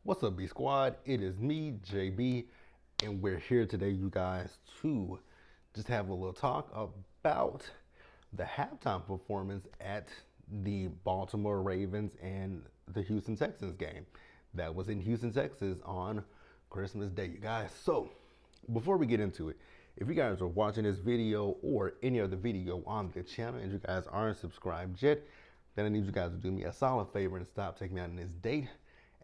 What's up, B Squad? It is me, JB, and we're here today, you guys, to just have a little talk about the halftime performance at the Baltimore Ravens and the Houston Texans game that was in Houston, Texas on Christmas Day, you guys. So, before we get into it, if you guys are watching this video or any other video on the channel and you guys aren't subscribed yet, then I need you guys to do me a solid favor and stop taking me out on this date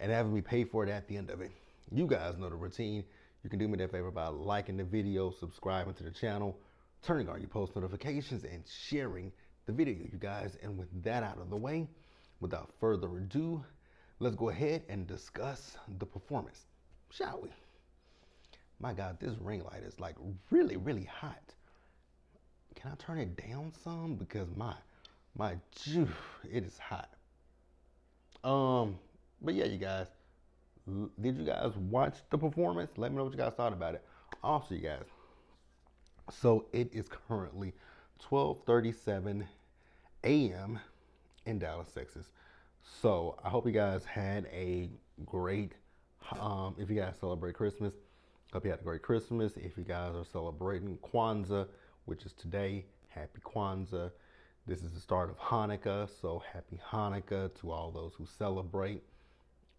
and having me pay for it at the end of it. You guys know the routine. You can do me that favor by liking the video, subscribing to the channel, turning on your post notifications, and sharing the video, you guys. And with that out of the way, without further ado, let's go ahead and discuss the performance, shall we? My God, this ring light is like really, really hot. Can I turn it down some? Because my it is hot. But yeah, you guys, did you guys watch the performance? Let me know what you guys thought about it. Also, you guys, so it is currently 12:37 a.m. in Dallas, Texas. So I hope you guys had a great, if you guys celebrate Christmas, hope you had a great Christmas. If you guys are celebrating Kwanzaa, which is today, happy Kwanzaa. This is the start of Hanukkah, so happy Hanukkah to all those who celebrate.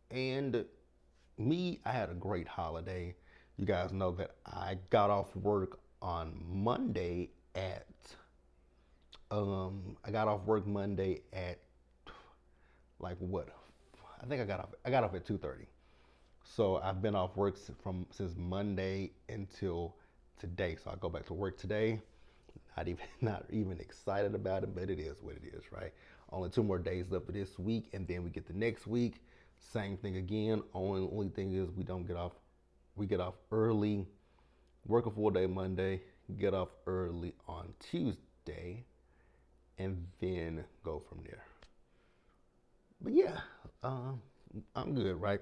And me, I had a great holiday. You guys know that I got off work on Monday at I got off work Monday at like what? I think I got off at 2:30. So I've been off work since Monday until today. So I go back to work today. Not even excited about it, but it is what it is, right? Only 2 more days left for this week, and then we get the next week. Same thing again. Only thing is we don't get off. We get off early, work a full day Monday, get off early on Tuesday, and then go from there. But yeah, I'm good, right?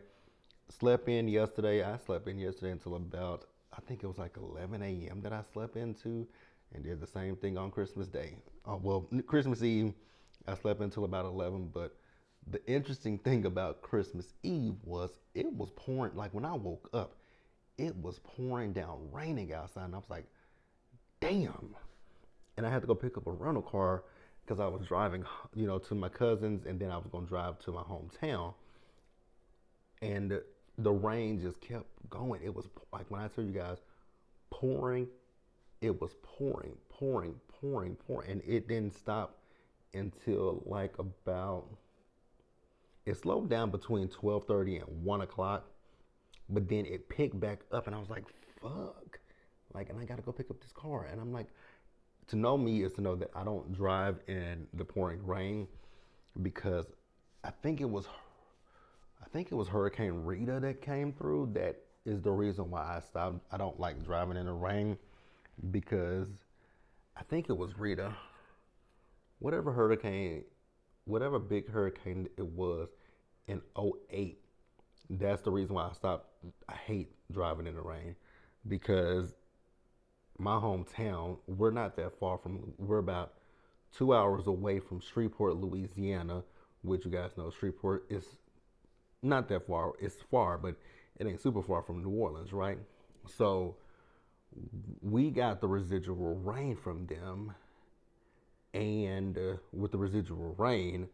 Slept in yesterday. I slept in yesterday until about, I think it was like 11 a.m. that I slept into, and did the same thing on Christmas Day. Well, Christmas Eve, I slept until about 11. But the interesting thing about Christmas Eve was it was pouring. Like when I woke up, it was pouring down, raining outside, and I was like, damn. And I had to go pick up a rental car because I was driving, to my cousins, and then I was gonna drive to my hometown. And the rain just kept going. It was like when I tell you guys, pouring. It was pouring, pouring, pouring, pouring, and it didn't stop until like about. It slowed down between 12:30 and 1 o'clock, but then it picked back up, and I was like, "Fuck!" Like, and I gotta go pick up this car, and I'm like, to know me is to know that I don't drive in the pouring rain because I think it was Hurricane Rita that came through. That is the reason why I stopped. I don't like driving in the rain because I think it was Rita. Whatever hurricane, whatever big hurricane it was in '08, that's the reason why I stopped. I hate driving in the rain because my hometown, we're about 2 hours away from Shreveport, Louisiana, which you guys know Shreveport is not that far. It's far, but it ain't super far from New Orleans, right? So we got the residual rain from them, and with the residual rain,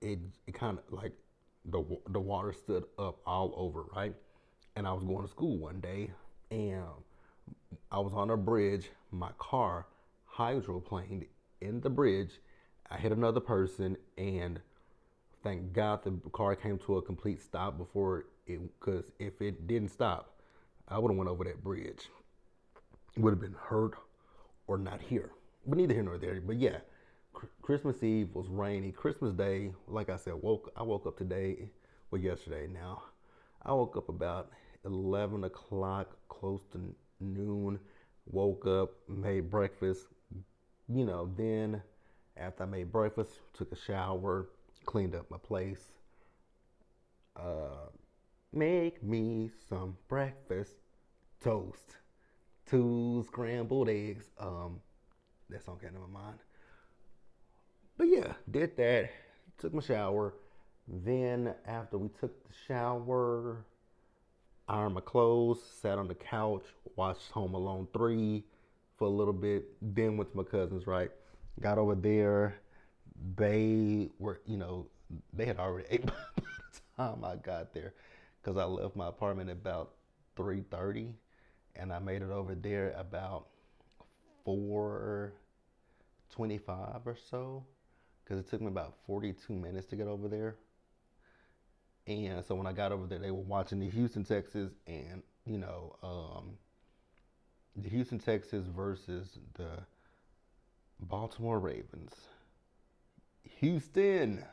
it kind of like the water stood up all over, right? And I was going to school one day, and I was on a bridge. My car hydroplaned in the bridge. I hit another person, and thank God the car came to a complete stop before it. Because if it didn't stop, I would have went over that bridge. It would have been hurt or not here. But neither here nor there. But yeah, Christmas Eve was rainy. Christmas Day, like I said, I woke up today, well yesterday now. I woke up about 11 o'clock, close to noon. Woke up, made breakfast. Then after I made breakfast, took a shower, cleaned up my place. Uh, Make me some breakfast toast, 2 scrambled eggs. That song came to my mind. But yeah, did that. Took my shower. Then after we took the shower, ironed my clothes, sat on the couch, watched Home Alone 3 for a little bit, then went to my cousin's, right? Got over there, they were, they had already ate by the time I got there because I left my apartment at about 3:30 and I made it over there about 4:25 or so because it took me about 42 minutes to get over there. And so when I got over there, they were watching the Houston, Texas, and the Houston, Texas versus the Baltimore Ravens. Houston,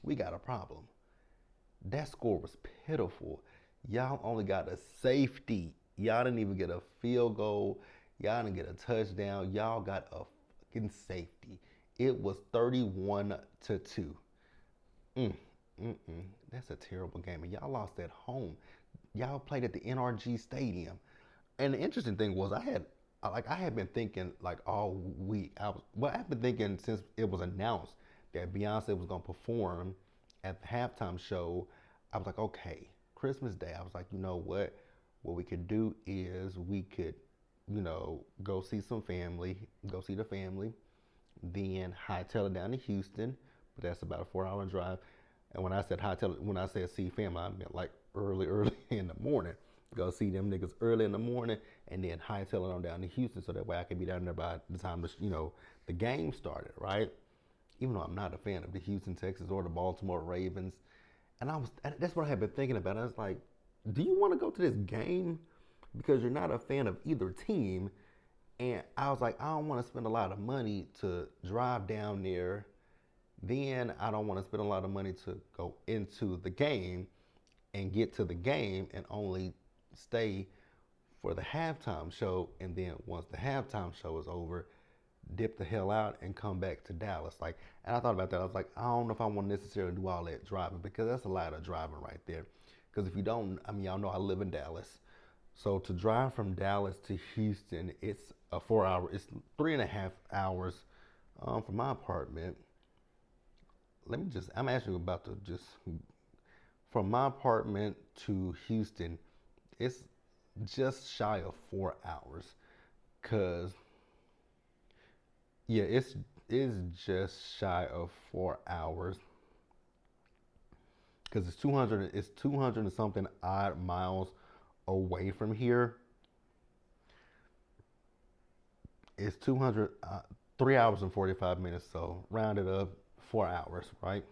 we got a problem. That score was pitiful. Y'all only got a safety. Y'all didn't even get a field goal. Y'all didn't get a touchdown. Y'all got a fucking safety. It was 31-2. Mm, That's a terrible game. And y'all lost at home. Y'all played at the NRG Stadium. And the interesting thing was I had been thinking like all week. I've been thinking since it was announced that Beyonce was gonna perform at the halftime show. I was like, okay, Christmas Day. I was like, you know what? What we could do is we could, go see some family, go see the family, then hightail it down to Houston, but that's about a 4 hour drive. And when I said see family, I meant like early in the morning. Go see them niggas early in the morning, and then hightail it on down to Houston, so that way I could be down there by the time the game started, right? Even though I'm not a fan of the Houston Texans or the Baltimore Ravens, and that's what I had been thinking about. I was like, do you want to go to this game because you're not a fan of either team? And I was like, I don't want to spend a lot of money to drive down there. Then I don't want to spend a lot of money to go into the game and get to the game and only stay for the halftime show. And then once the halftime show is over, dip the hell out and come back to Dallas. And I thought about that. I was like, I don't know if I want to necessarily do all that driving because that's a lot of driving right there. Because if you don't, y'all know I live in Dallas. So to drive from Dallas to Houston, it's it's 3.5 hours from my apartment. I'm actually about to just, from my apartment to Houston, it's just shy of 4 hours. Cause yeah, it's just shy of 4 hours. Cause it's 200 and something odd miles away from here. It's 3 hours and 45 minutes. So round it up, 4 hours, right?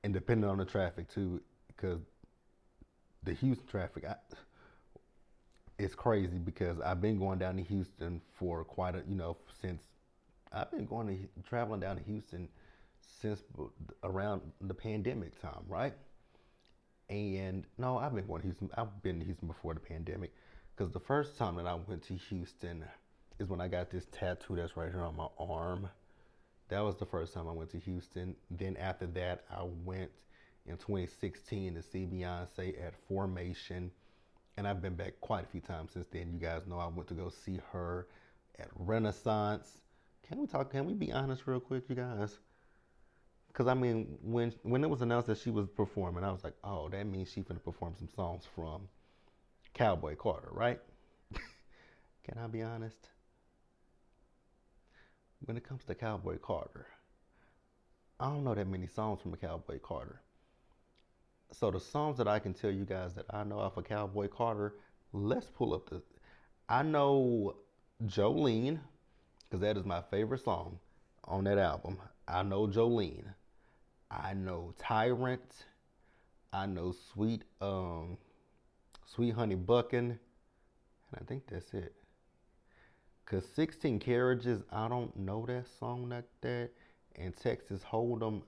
And depending on the traffic too, because the Houston traffic, it's crazy because I've been going down to Houston for since I've been traveling down to Houston since around the pandemic time, right? And no, I've been going to Houston. I've been to Houston before the pandemic because the first time that I went to Houston is when I got this tattoo that's right here on my arm. That was the first time I went to Houston. Then after that, I went in 2016 to see Beyonce at Formation. And I've been back quite a few times since then. You guys know I went to go see her at Renaissance. Can we be honest real quick, you guys? Because I mean, when it was announced that she was performing, I was like, oh, that means she's gonna perform some songs from Cowboy Carter, right? Can I be honest? When it comes to Cowboy Carter, I don't know that many songs from a Cowboy Carter. So the songs that I can tell you guys that I know off of Cowboy Carter, let's pull up the. I know Jolene, because that is my favorite song on that album. I know Jolene. I know Tyrant. I know Sweet Honey Buckin', and I think that's it. Cause 16 Carriages, I don't know that song like that. And Texas Hold'em,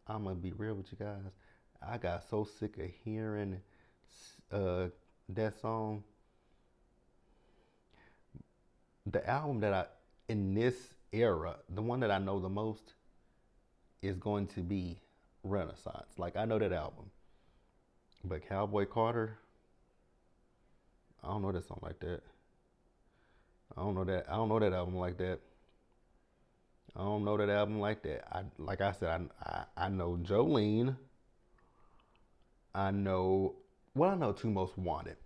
I'm gonna be real with you guys. I got so sick of hearing that song. The album that in this era, the one that I know the most is going to be Renaissance. Like I know that album, but Cowboy Carter, I don't know that song like that. I don't know that. I don't know that album like that. I don't know that album like that. I like I said, I know Jolene. I know, well, I know Two Most Wanted.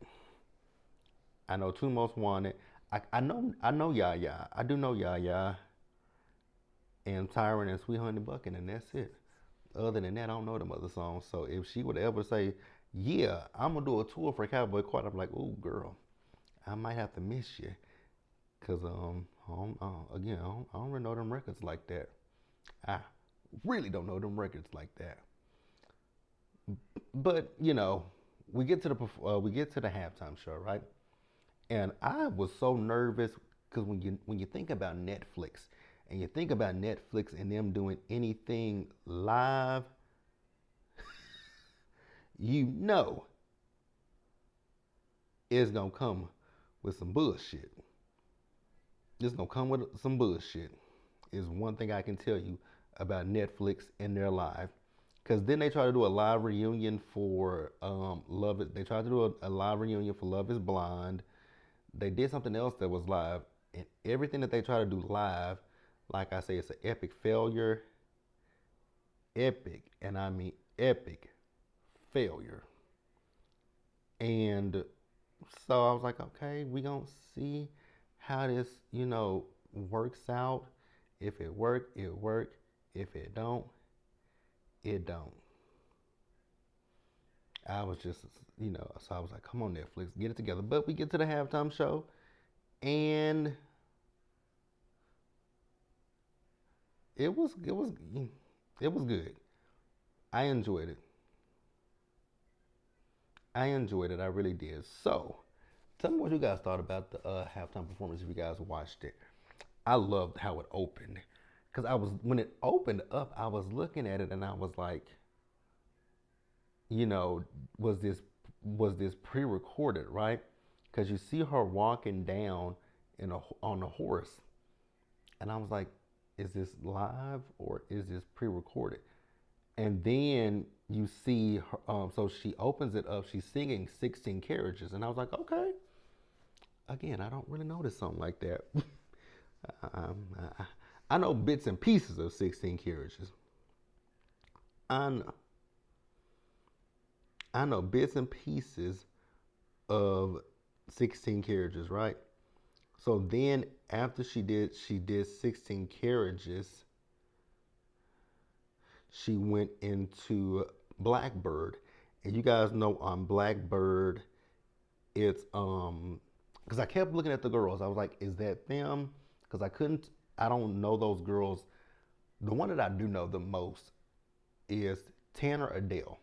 I know Two Most Wanted. I know Yaya. I do know Yaya and Tyrant and Sweet Honey Bucket, and that's it. Other than that, I don't know them other songs. So if she would ever say, "Yeah, I'm gonna do a tour for Cowboy Carter," I'm like, "Oh, girl, I might have to miss you, cause I don't really know them records like that. I really don't know them records like that." But we get to the halftime show, right? And I was so nervous because when you think about Netflix and you think about Netflix and them doing anything live, you know it's gonna come with some bullshit. It's gonna come with some bullshit. Is one thing I can tell you about Netflix and their live. Cause then they try to do a live reunion for Love It. They tried to do a live reunion for Love Is Blind. They did something else that was live, and everything that they try to do live, like I say, it's an epic failure. Epic, and I mean epic failure. And so I was like, okay, we gonna see how this, works out. If it work, it work. If it don't, it don't. I was just, so I was like, come on, Netflix, get it together. But we get to the halftime show, and it was good. I enjoyed it. I enjoyed it. I really did. So, tell me what you guys thought about the halftime performance. If you guys watched it, I loved how it opened. Cause I was when it opened up, I was looking at it and I was like, you know, was this was this pre-recorded, right? Cause you see her walking down on a horse, and I was like, is this live or is this pre-recorded? And then you see her, so she opens it up. She's singing 16 carriages, and I was like, okay. Again, I don't really know this song like that. um, I know bits and pieces of 16 carriages. I know, I know bits and pieces of 16 carriages, right? So then after she did 16 carriages, she went into Blackbird. And you guys know on Blackbird, it's because I kept looking at the girls. I was like, is that them? Because I don't know those girls. The one that I do know the most is Tanner Adele.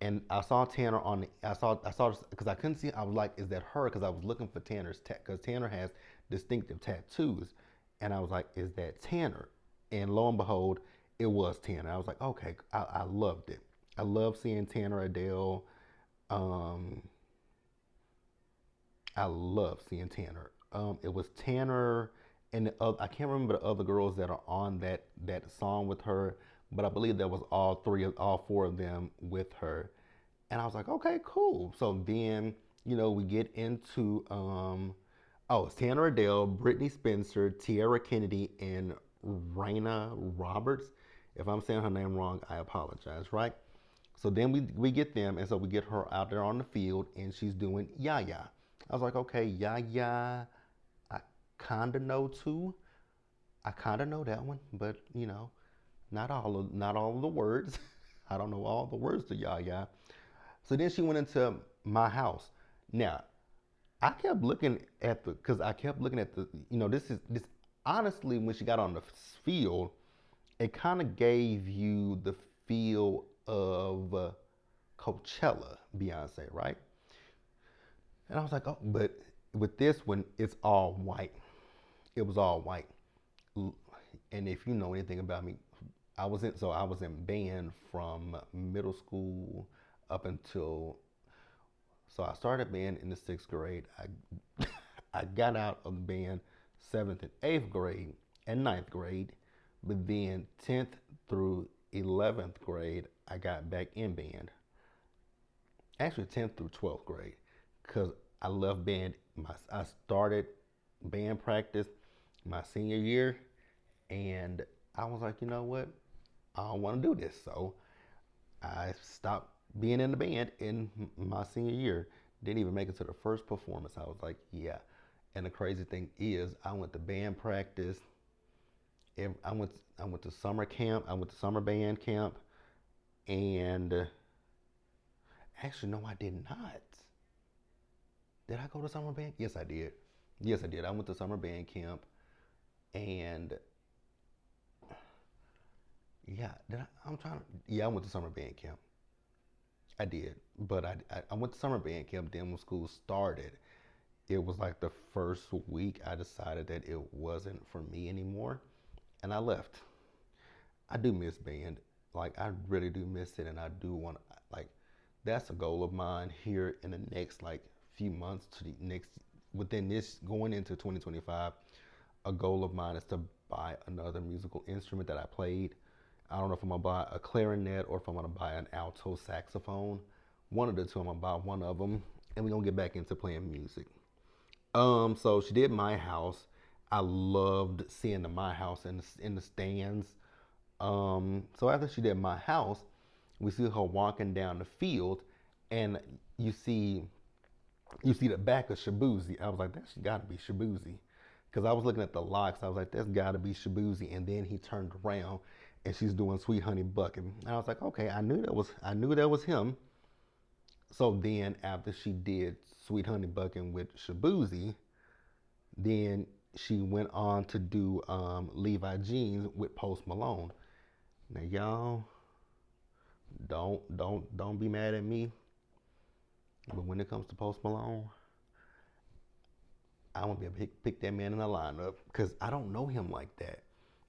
And I saw Tanner on I saw because I couldn't see. I was like, is that her? Because I was looking for Tanner's because Tanner has distinctive tattoos, and I was like, is that Tanner? And lo and behold, it was Tanner. I was like, okay, I loved it. I love seeing Tanner Adele. Um, I love seeing Tanner. It was Tanner and I can't remember the other girls that are on that song with her, but I believe that was all four of them with her. And I was like, okay, cool. So then, we get into it's Tanner Adele, Brittany Spencer, Tiara Kennedy, and Raina Roberts. If I'm saying her name wrong, I apologize, right? So then we get them, and so we get her out there on the field, and she's doing Yaya. I was like, okay, Yaya, I kind of know too. I kind of know that one, but not all of the words. I don't know all the words to Yaya. So then she went into my house. Now, I kept looking at because I kept looking at this honestly, when she got on the field, it kind of gave you the feel of Coachella, Beyonce, right? And I was like, oh, but with this one, it's all white. It was all white. And if you know anything about me, I was in band from middle school up until so I started band in the sixth grade. I got out of the band seventh and eighth grade and ninth grade, but then 10th through 11th grade I got back in band. Actually 10th through 12th grade, because I left band. I started band practice my senior year, and I was like, you know what? I don't want to do this, so I stopped being in the band in my senior year. Didn't even make it to the first performance. I was like, yeah. And the crazy thing is, I went to band practice. I went to summer camp. I went to summer band camp, and actually, no, I did not. Did I go to summer band? Yes, I did. Yes, I did. I went to summer band camp, and yeah, did I? I'm trying to. Yeah, I went to summer band camp. I did, but I went to summer band camp. Then when school started, it was like the first week I decided that it wasn't for me anymore, and I left. I do miss band. Like I really do miss it, and I do want like that's a goal of mine here in the next like few months to the next within this going into 2025. A goal of mine is to buy another musical instrument that I played. I don't know if I'm gonna buy a clarinet or if I'm gonna buy an alto saxophone. One of the two, I'm gonna buy one of them, and we're gonna get back into playing music. So she did My House. I loved seeing the My House in the stands. So after she did My House, we see her walking down the field, and you see you see the back of Shabuzi. I was like, that's got to be Shabuzi, because I was looking at the locks. I was like, that's got to be Shabuzi. And then he turned around, and she's doing Sweet Honey Buckin'. And I was like, okay, I knew that was him. So then after she did Sweet Honey Buckin' with Shabuzi, then she went on to do Levi Jeans with Post Malone. Now y'all don't be mad at me, but when it comes to Post Malone, I won't be able to pick that man in the lineup because I don't know him like that.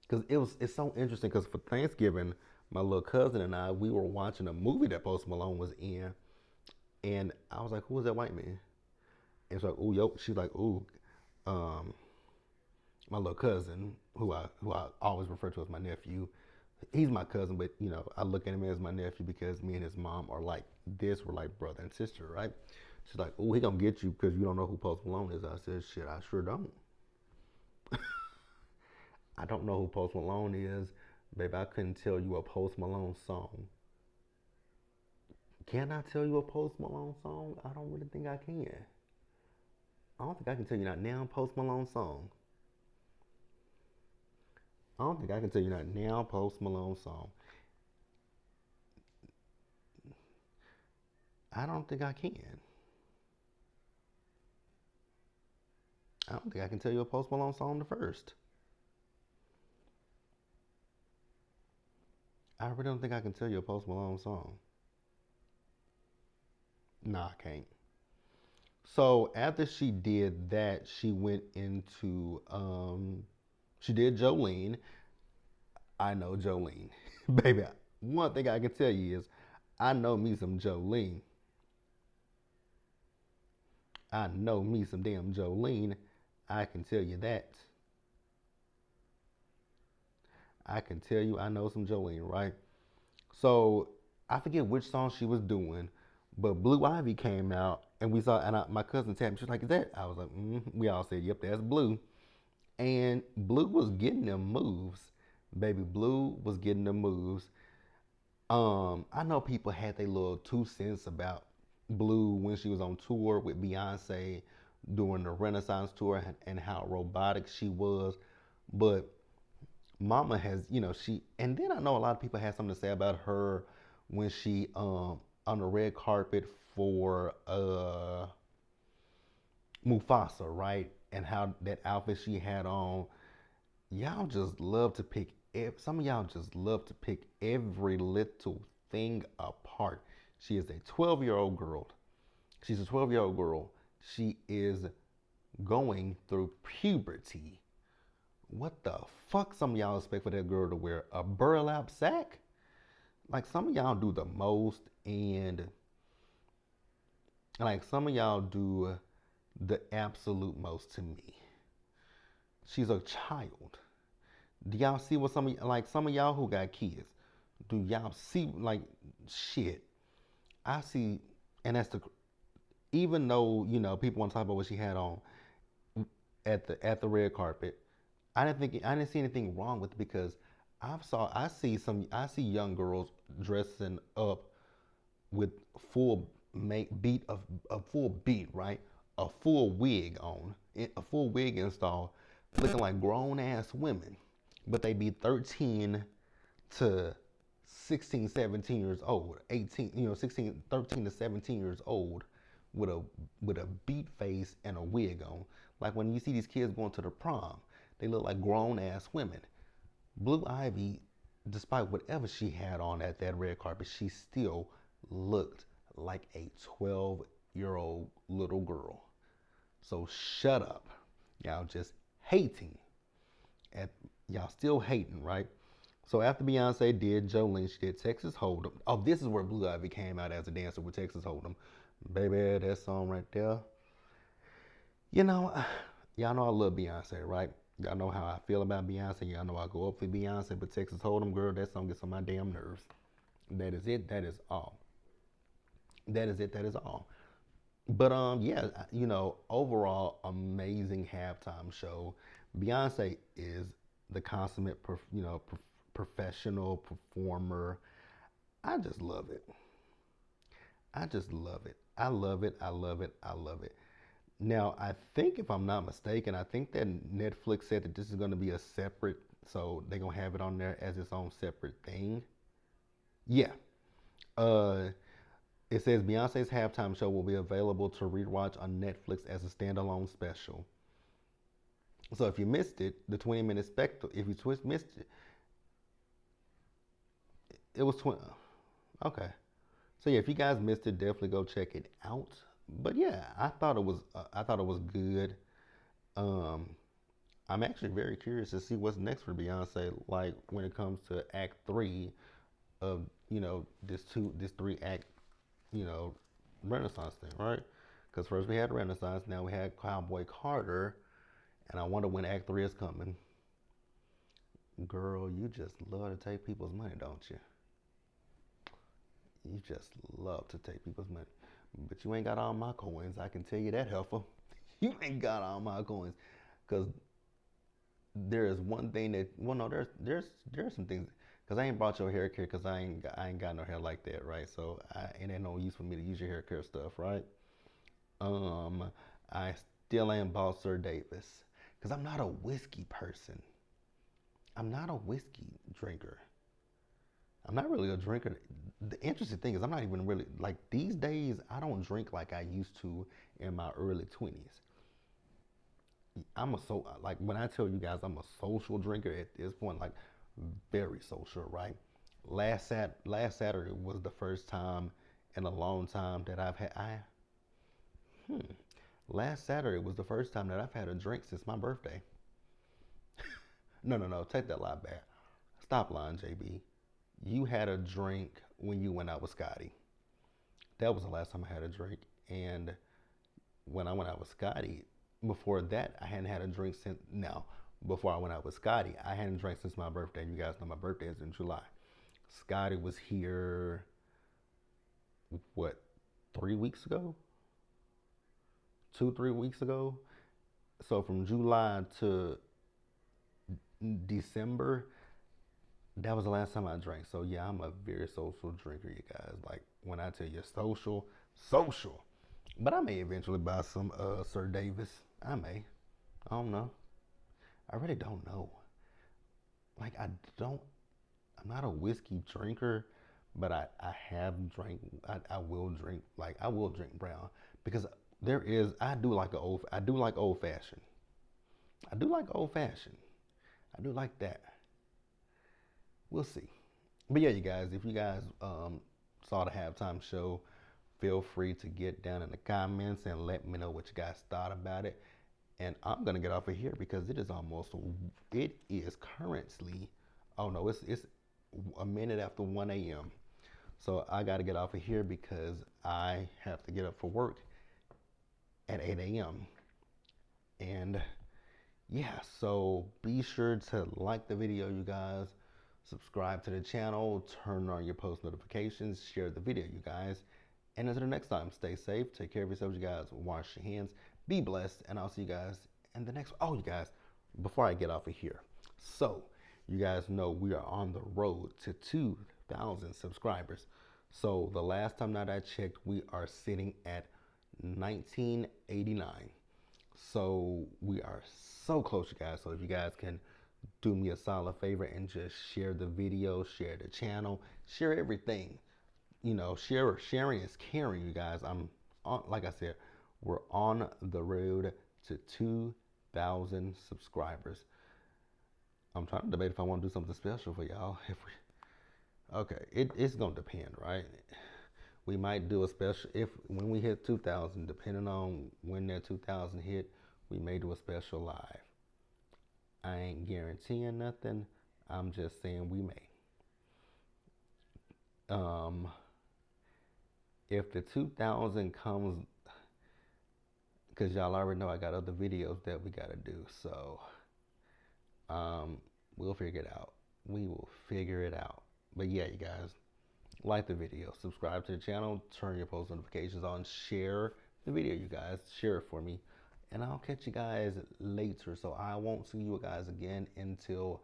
Because it's so interesting because for Thanksgiving, my little cousin and I we were watching a movie that Post Malone was in, and I was like, "Who is that white man?" And she's like, "Ooh, yo," she's like, "Ooh, um, my little cousin, who I always refer to as my nephew. He's my cousin, but I look at him as my nephew because me and his mom are like this. We're like brother and sister, right?" She's like, "Oh, he gonna get you because you don't know who Post Malone is." I said, "Shit, I sure don't. I don't know who Post Malone is, baby. I couldn't tell you a Post Malone song. Can I tell you a Post Malone song? I don't really think I can. I don't think I can tell you not now Post Malone song. I don't think I can tell you not now Post Malone song. I don't think I can. I don't think I can tell you a Post Malone song the first. I really don't think I can tell you a Post Malone song. Nah, I can't. So after she did that, she went into she did Jolene. I know Jolene. Baby, one thing I can tell you is I know me some Jolene. I know me some damn Jolene. I can tell you that. I can tell you I know some Jolene, right? So I forget which song she was doing, but Blue Ivy came out and we saw, and my cousin tapped me. She was like, "Is that?" I was like, We all said, "Yep, that's Blue." And Blue was getting them moves, baby. Blue was getting the moves. I know people had their little 2 cents about Blue when she was on tour with Beyonce during the Renaissance tour and how robotic she was, but Mama has, she, and then I know a lot of people had something to say about her when she on the red carpet for Mufasa, right? And how that outfit she had on. Y'all just love to pick some of y'all just love to pick every little thing apart. She is a 12-year-old girl. She's a 12-year-old girl. She is going through puberty. What the fuck some of y'all expect for that girl to wear? A burlap sack? Like some of y'all do the most, and like some of y'all do the absolute most to me. She's a child. Do y'all see what some of y'all who got kids? Do y'all see like shit? I see, and that's the even though people want to talk about what she had on at the red carpet. I didn't see anything wrong with it because I see young girls dressing up with full make beat of a full beat, right? A full wig on, a full wig install, looking like grown ass women, but they be 13 to 16, 17 years old, 18, 16, 13 to 17 years old with a beat face and a wig on. Like when you see these kids going to the prom, they look like grown ass women. Blue Ivy, despite whatever she had on at that red carpet, she still looked like a 12-year-old little girl. So shut up. Y'all just hating. At, y'all still hating, right? So after Beyonce did Jolene, she did Texas Hold'em. Oh, this is where Blue Ivy came out as a dancer with Texas Hold'em. Baby, that song right there. You know, y'all know I love Beyonce, right? Y'all know how I feel about Beyonce. Y'all know I go up for Beyonce, but Texas Hold'em, girl, that song gets on my damn nerves. That is it. That is all. That is it. That is all. But yeah, overall, amazing halftime show. Beyonce is the consummate, professional performer. I just love it. I just love it. I love it. I love it. I love it. Now, I think if I'm not mistaken, I think that Netflix said that this is going to be a separate, so they're going to have it on there as its own separate thing. Yeah. Uh, it says Beyonce's halftime show will be available to rewatch on Netflix as a standalone special. So if you missed it, the 20-minute spectacle, if you missed it, it was 20. Okay. So yeah, if you guys missed it, definitely go check it out. But yeah, I thought it was good. Um, I'm actually very curious to see what's next for Beyonce. Like when it comes to Act Three of this 3 act Renaissance thing, right? Because first we had Renaissance, now we had Cowboy Carter, and I wonder when Act Three is coming. Girl, you just love to take people's money, don't you? You just love to take people's money. But you ain't got all my coins. I can tell you that, heifer. You ain't got all my coins. Because there is one thing that, well, no, there's some things. Because I ain't brought your hair care because I ain't got no hair like that, right? So it ain't no use for me to use your hair care stuff, right? Um, I still ain't bought Sir Davis. Because I'm not a whiskey person. I'm not a whiskey drinker. I'm not really a drinker. The interesting thing is I'm not even really like these days I don't drink like I used to in my early 20s. Like when I tell you guys I'm a social drinker at this point, like very social, right? Last Saturday was the first time in a long time that I've had last Saturday was the first time that I've had a drink since my birthday. No, take that lie back. Stop lying, JB. You had a drink when you went out with Scotty. That was the last time I had a drink. And when I went out with Scotty, before that, I hadn't had a drink since. Now, before I went out with Scotty, I hadn't drank since my birthday. You guys know my birthday is in July. Scotty was here, what, 3 weeks ago? 2, 3 weeks ago? So from July to December, that was the last time I drank. So yeah, I'm a very social drinker, you guys. Like when I tell you social, social. But I may eventually buy some Sir Davis. I may. I don't know. I really don't know. Like I'm not a whiskey drinker, but I have drank. I will drink. Like I will drink brown because I do like old fashioned. I do like old fashioned. I do like that. We'll see. But yeah, you guys, if you guys saw the halftime show, feel free to get down in the comments and let me know what you guys thought about it. And I'm gonna get off of here because it is currently, oh no, it's a minute after 1 a.m. So I gotta get off of here because I have to get up for work at 8 a.m. And yeah, so be sure to like the video, you guys. Subscribe to the channel, turn on your post notifications, share the video, you guys. And until the next time, stay safe, take care of yourselves, you guys. Wash your hands, be blessed, and I'll see you guys in the next one. Oh, you guys, before I get off of here. So, you guys know we are on the road to 2,000 subscribers. So the last time that I checked, we are sitting at 1989. So we are so close, you guys. So if you guys can do me a solid favor and just share the video, share the channel, share everything. You know, sharing is caring, you guys. I'm on, like I said, we're on the road to 2,000 subscribers. I'm trying to debate if I want to do something special for y'all. If we, okay, it's gonna depend, right? We might do a special if when we hit 2,000, depending on when that 2,000 hit, we may do a special live. I ain't guaranteeing nothing. I'm just saying we may. Um, if the 2,000 comes, because y'all already know I got other videos that we gotta do, so we'll figure it out. We will figure it out. But yeah, you guys, like the video, subscribe to the channel, turn your post notifications on, share the video, you guys. Share it for me. And I'll catch you guys later. So I won't see you guys again until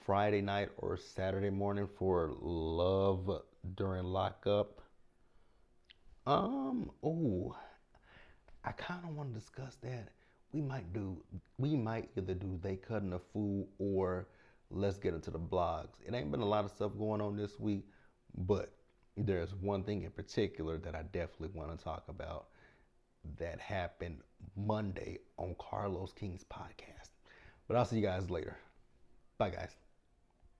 Friday night or Saturday morning for Love During Lockup. Oh, I kind of want to discuss that. We might either do They Cutting a Fool or Let's Get Into the Blogs. It ain't been a lot of stuff going on this week, but there's one thing in particular that I definitely want to talk about that happened Monday on Carlos King's podcast. But I'll see you guys later. Bye, guys.